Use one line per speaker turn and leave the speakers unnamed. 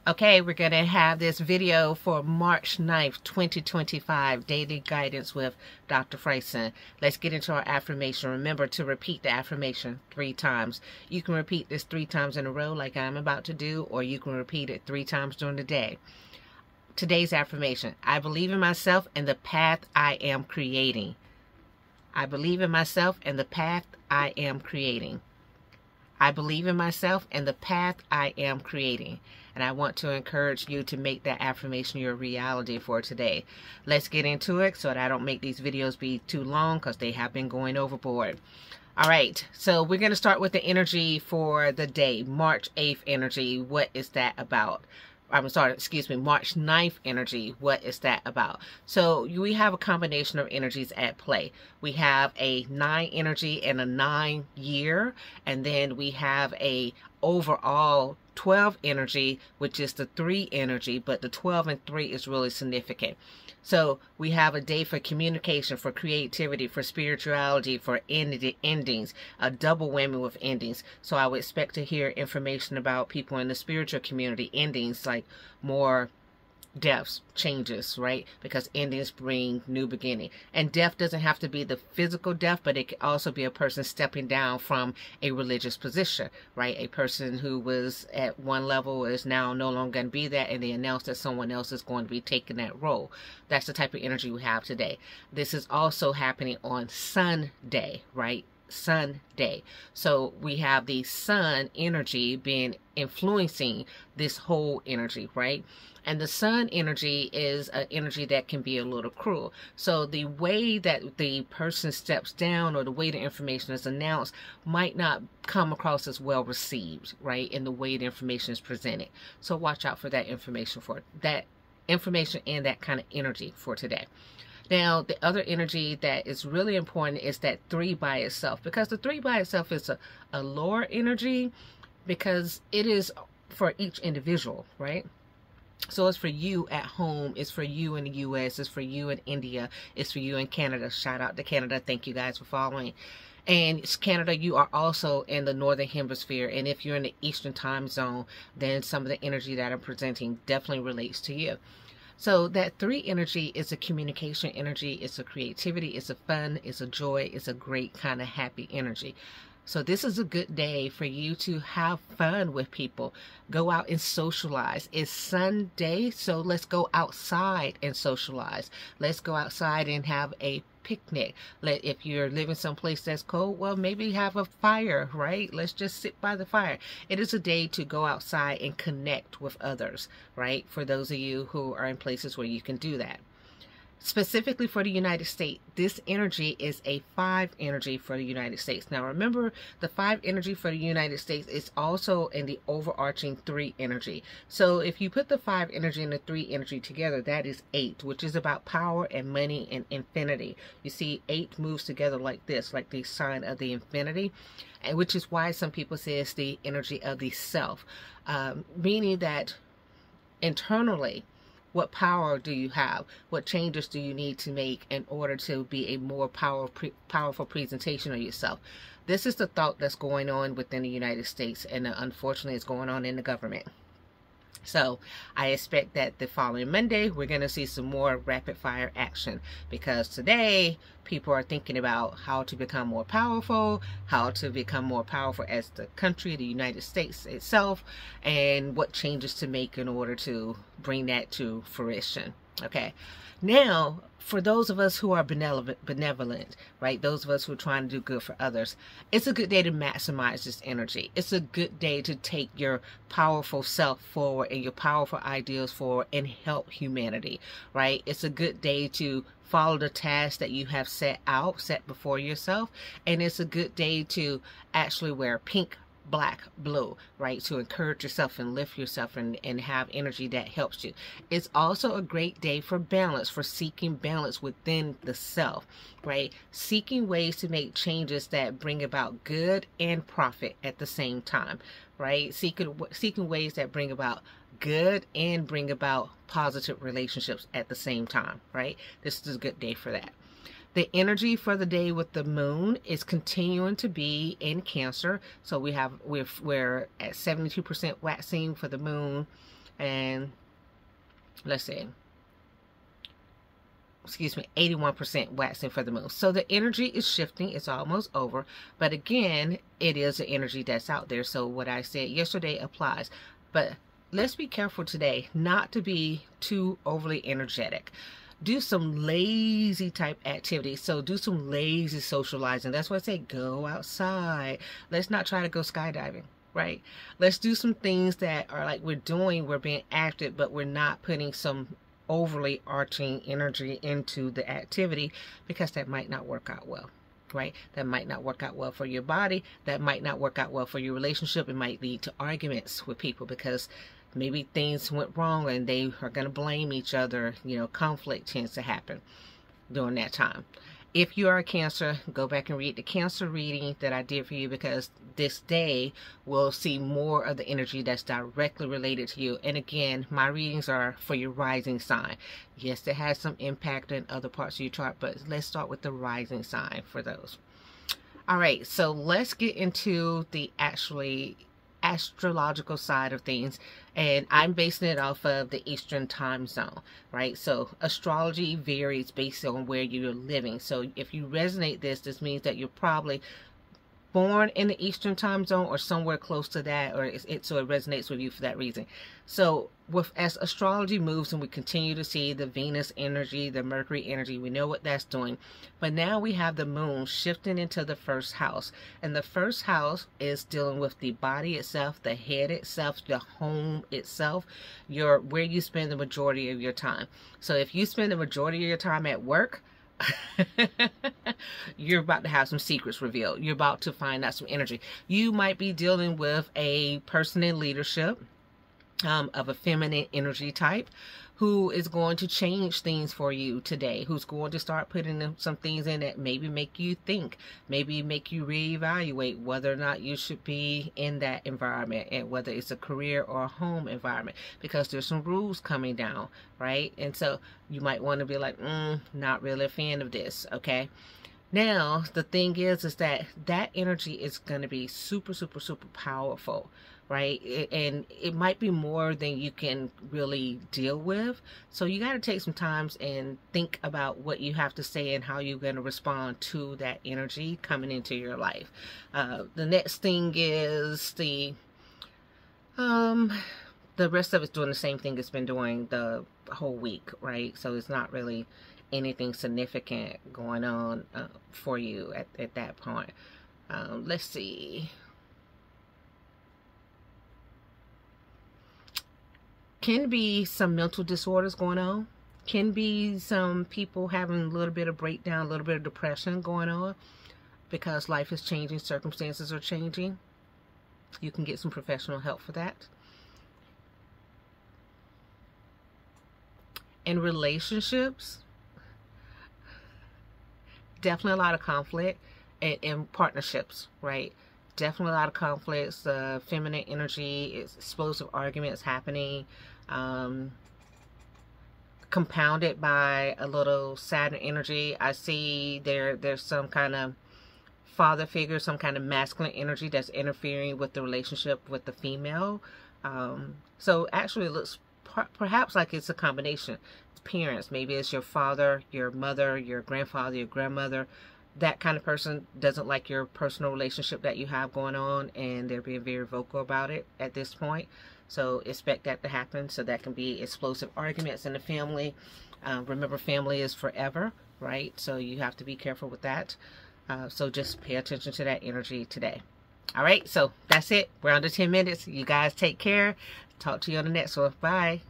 Okay, we're going to have this video for March 9th, 2025, Daily Guidance with Dr. Fryson. Let's get into our affirmation. Remember to repeat the affirmation 3 times. You can repeat this 3 times in a row like I'm about to do, or you can repeat it 3 times during the day. Today's affirmation: I believe in myself and the path I am creating. I believe in myself and the path I am creating. I believe in myself and the path I am creating. And I want to encourage you to make that affirmation your reality for today. Let's get into it so that I don't make these videos be too long, because they have been going overboard. All right, so we're going to start with the energy for the day. March 8th energy. What is that about? March 9th energy. What is that about? So we have a combination of energies at play. We have a 9 energy and a 9 year, and then we have a overall 12 energy, which is the 3 energy, but the 12 and 3 is really significant. So we have a day for communication, for creativity, for spirituality, for endings, a double whammy with endings. So I would expect to hear information about people in the spiritual community, endings, like more deaths, changes, right? Because endings bring new beginning. And death doesn't have to be the physical death, but it can also be a person stepping down from a religious position, right? A person who was at one level is now no longer going to be that, and they announce that someone else is going to be taking that role. That's the type of energy we have today. This is also happening on Sunday, right? Sunday. So we have the sun energy being influencing this whole energy, right? And the sun energy is an energy that can be a little cruel. So the way that the person steps down, or the way the information is announced, might not come across as well received, right? In the way the information is presented. So watch out for that information, and that kind of energy for today. Now, the other energy that is really important is that 3 by itself, because the 3 by itself is a lower energy, because it is for each individual, right? So it's for you at home, it's for you in the US, it's for you in India, it's for you in Canada. Shout out to Canada. Thank you guys for following. And it's Canada, you are also in the Northern Hemisphere. And if you're in the Eastern time zone, then some of the energy that I'm presenting definitely relates to you. So that 3 energy is a communication energy, it's a creativity, it's a fun, it's a joy, it's a great kind of happy energy. So this is a good day for you to have fun with people. Go out and socialize. It's Sunday, so let's go outside and socialize. Let's go outside and have a picnic. If you're living someplace that's cold, well, maybe have a fire, right? Let's just sit by the fire. It is a day to go outside and connect with others, right? For those of you who are in places where you can do that. Specifically for the United States, this energy is a 5 energy for the United States. Now remember, the 5 energy for the United States is also in the overarching 3 energy. So if you put the 5 energy and the 3 energy together, that is 8, which is about power and money and infinity. You see, 8 moves together like this, like the sign of the infinity, and which is why some people say it's the energy of the self, meaning that internally, what power do you have? What changes do you need to make in order to be a more powerful presentation of yourself? This is the thought that's going on within the United States, and unfortunately it's going on in the government. So I expect that the following Monday, we're going to see some more rapid fire action, because today people are thinking about how to become more powerful, how to become more powerful as the country, the United States itself, and what changes to make in order to bring that to fruition. Okay. Now, for those of us who are benevolent, right? Those of us who are trying to do good for others, it's a good day to maximize this energy. It's a good day to take your powerful self forward and your powerful ideals forward and help humanity, right? It's a good day to follow the tasks that you have set before yourself. And it's a good day to actually wear pink, black, blue, right? To encourage yourself and lift yourself and have energy that helps you. It's also a great day for balance, for seeking balance within the self, right? Seeking ways to make changes that bring about good and profit at the same time, right? Seeking ways that bring about good and bring about positive relationships at the same time, right? This is a good day for that. The energy for the day with the moon is continuing to be in Cancer. So we're at 72% waxing for the moon, and let's see, excuse me, 81% waxing for the moon. So the energy is shifting. It's almost over. But again, it is the energy that's out there. So what I said yesterday applies. But let's be careful today not to be too overly energetic. Do some lazy type activities. So do some lazy socializing. That's why I say go outside. Let's not try to go skydiving, right? Let's do some things that are like we're being active, but we're not putting some overly arching energy into the activity, because that might not work out well, right? That might not work out well for your body. That might not work out well for your relationship. It might lead to arguments with people because maybe things went wrong and they are going to blame each other. You know, conflict tends to happen during that time. If you are a Cancer, go back and read the Cancer reading that I did for you, because this day will see more of the energy that's directly related to you. And again, my readings are for your rising sign. Yes, it has some impact in other parts of your chart, but let's start with the rising sign for those. All right, so let's get into the astrological side of things, and I'm basing it off of the Eastern time zone, right? So astrology varies based on where you're living. So if you resonate this means that you're probably born in the Eastern time zone or somewhere close to that, or so it resonates with you for that reason. So as astrology moves and we continue to see the Venus energy, the Mercury energy, we know what that's doing. But now we have the moon shifting into the first house. And the first house is dealing with the body itself, the head itself, the home itself, where you spend the majority of your time. So if you spend the majority of your time at work, you're about to have some secrets revealed. You're about to find out some energy. You might be dealing with a person in leadership of a feminine energy type who is going to change things for you today, who's going to start putting some things in that maybe make you think, maybe make you reevaluate whether or not you should be in that environment, and whether it's a career or a home environment, because there's some rules coming down, right? And so you might want to be like, not really a fan of this, okay? Now, the thing is that energy is going to be super, super, super powerful, right? And it might be more than you can really deal with. So you got to take some time and think about what you have to say and how you're going to respond to that energy coming into your life. The next thing is the rest of it's doing the same thing it's been doing the whole week, right? So it's not really anything significant going on for you at that point. Let's see. Can be some mental disorders going on. Can be some people having a little bit of breakdown, a little bit of depression going on, because life is changing, circumstances are changing. You can get some professional help for that. In relationships, definitely a lot of conflict. In partnerships, right? Definitely a lot of conflicts. Feminine energy, explosive arguments happening, compounded by a little Saturn energy. I see there's some kind of father figure, some kind of masculine energy that's interfering with the relationship with the female. So actually it looks perhaps like it's a combination. It's parents, maybe it's your father, your mother, your grandfather, your grandmother. That kind of person doesn't like your personal relationship that you have going on, and they're being very vocal about it at this point. So expect that to happen. So that can be explosive arguments in the family. Remember, family is forever, right? So you have to be careful with that. So just pay attention to that energy today. All right, so that's it. We're under 10 minutes. You guys take care. Talk to you on the next one. Bye.